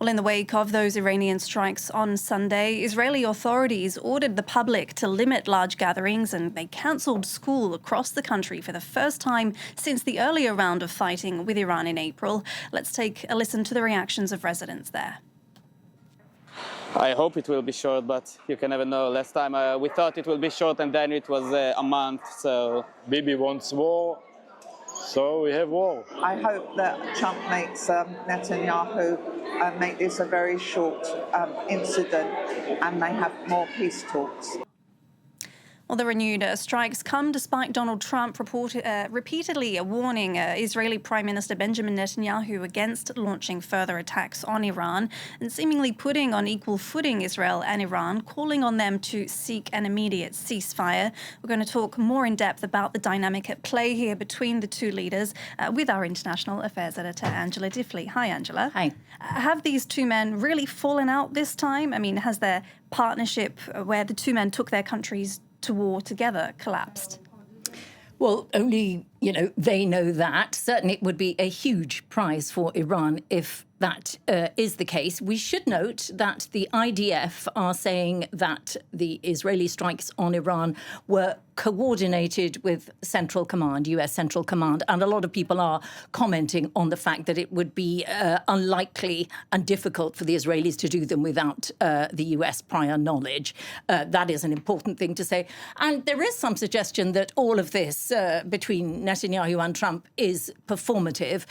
Well, in the wake of those Iranian strikes on Sunday, Israeli authorities ordered the public to limit large gatherings, and they cancelled school across the country for the first time since the earlier round of fighting with Iran in April. Let's take a listen to the reactions of residents there. I hope it will be short, but you can never know. Last time we thought it will be short, and then it was a month. So Bibi wants war, so we have war. I hope that Trump makes Netanyahu make this a very short incident and they have more peace talks. Well, the renewed strikes come despite Donald Trump repeatedly warning Israeli Prime Minister Benjamin Netanyahu against launching further attacks on Iran and seemingly putting on equal footing Israel and Iran, calling on them to seek an immediate ceasefire. We're going to talk more in depth about the dynamic at play here between the two leaders with our international affairs editor, Angela Diffley. Hi, Angela. Hi. Have these two men really fallen out this time? I mean, has their partnership where the two men took their countries to war together collapsed? Well, only, they know that. Certainly it would be a huge prize for Iran if that is the case. We should note that the IDF are saying that the Israeli strikes on Iran were coordinated with Central Command, US Central Command, and a lot of people are commenting on the fact that it would be unlikely and difficult for the Israelis to do them without the US prior knowledge. That is an important thing to say. And there is some suggestion that all of this between Netanyahu and Trump is performative.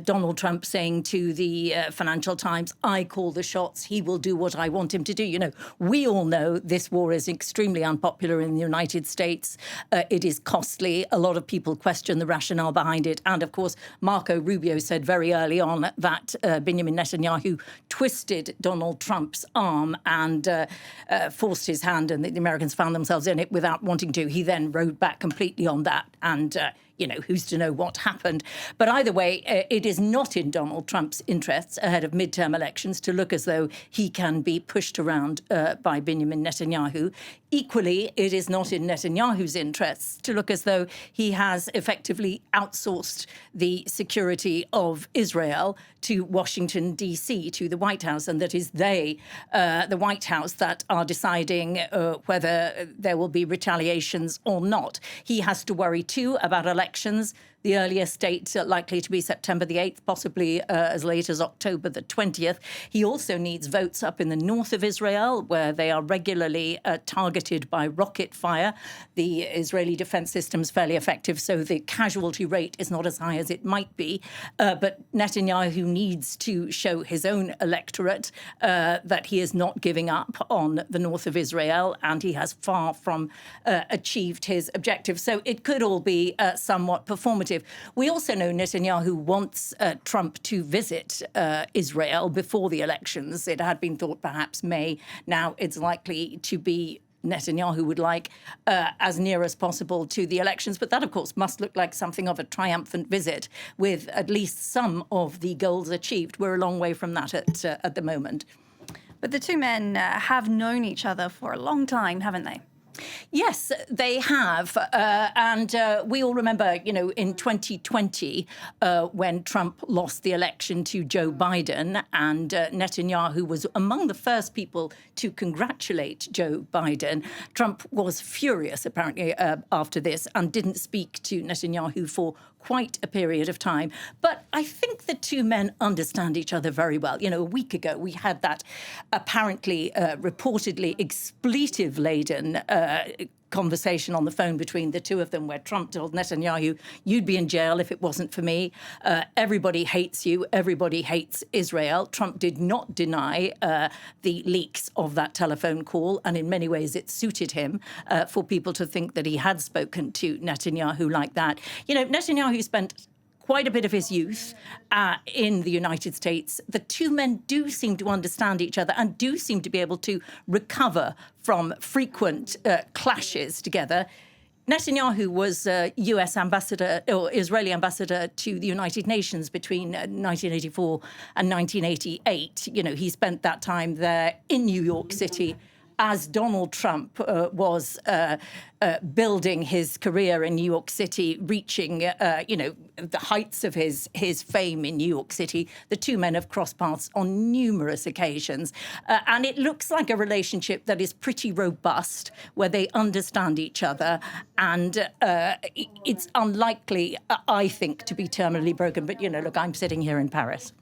Donald Trump saying to the Financial Times, I call the shots, he will do what I want him to do. We all know this war is extremely unpopular in the United States. It is costly. A lot of people question the rationale behind it. And of course, Marco Rubio said very early on that Benjamin Netanyahu twisted Donald Trump's arm and forced his hand, and the Americans found themselves in it without wanting to. He then rode back completely on that. And who's to know what happened? But either way, it is not in Donald Trump's interests ahead of midterm elections to look as though he can be pushed around by Benjamin Netanyahu. Equally, it is not in Netanyahu's interests to look as though he has effectively outsourced the security of Israel to Washington, D.C., to the White House, and that is the White House, that are deciding whether there will be retaliations or not. He has to worry, too, about elections. The earliest date likely to be September the 8th, possibly as late as October the 20th. He also needs votes up in the north of Israel, where they are regularly targeted by rocket fire. The Israeli defense system is fairly effective, so the casualty rate is not as high as it might be. But Netanyahu needs to show his own electorate that he is not giving up on the north of Israel, and he has far from achieved his objectives. So it could all be somewhat performative. We also know Netanyahu wants Trump to visit Israel before the elections. It had been thought perhaps May. Now it's likely to be Netanyahu would like as near as possible to the elections. But that, of course, must look like something of a triumphant visit with at least some of the goals achieved. We're a long way from that at the moment. But the two men have known each other for a long time, haven't they? Yes, they have. And we all remember, in 2020, when Trump lost the election to Joe Biden, and Netanyahu was among the first people to congratulate Joe Biden. Trump was furious, apparently, after this and didn't speak to Netanyahu for quite a period of time. But I think the two men understand each other very well. A week ago, we had that apparently, reportedly expletive-laden conversation on the phone between the two of them, where Trump told Netanyahu, you'd be in jail if it wasn't for me. Everybody hates you. Everybody hates Israel. Trump did not deny the leaks of that telephone call, and in many ways it suited him for people to think that he had spoken to Netanyahu like that. Netanyahu spent quite a bit of his youth in the United States. The two men do seem to understand each other and do seem to be able to recover from frequent clashes together. Netanyahu was US ambassador or Israeli ambassador to the United Nations between 1984 and 1988. He spent that time there in New York City as Donald Trump was building his career in New York City, reaching, the heights of his fame in New York City, the two men have crossed paths on numerous occasions. And it looks like a relationship that is pretty robust, where they understand each other. And it's unlikely, I think, to be terminally broken. But, look, I'm sitting here in Paris.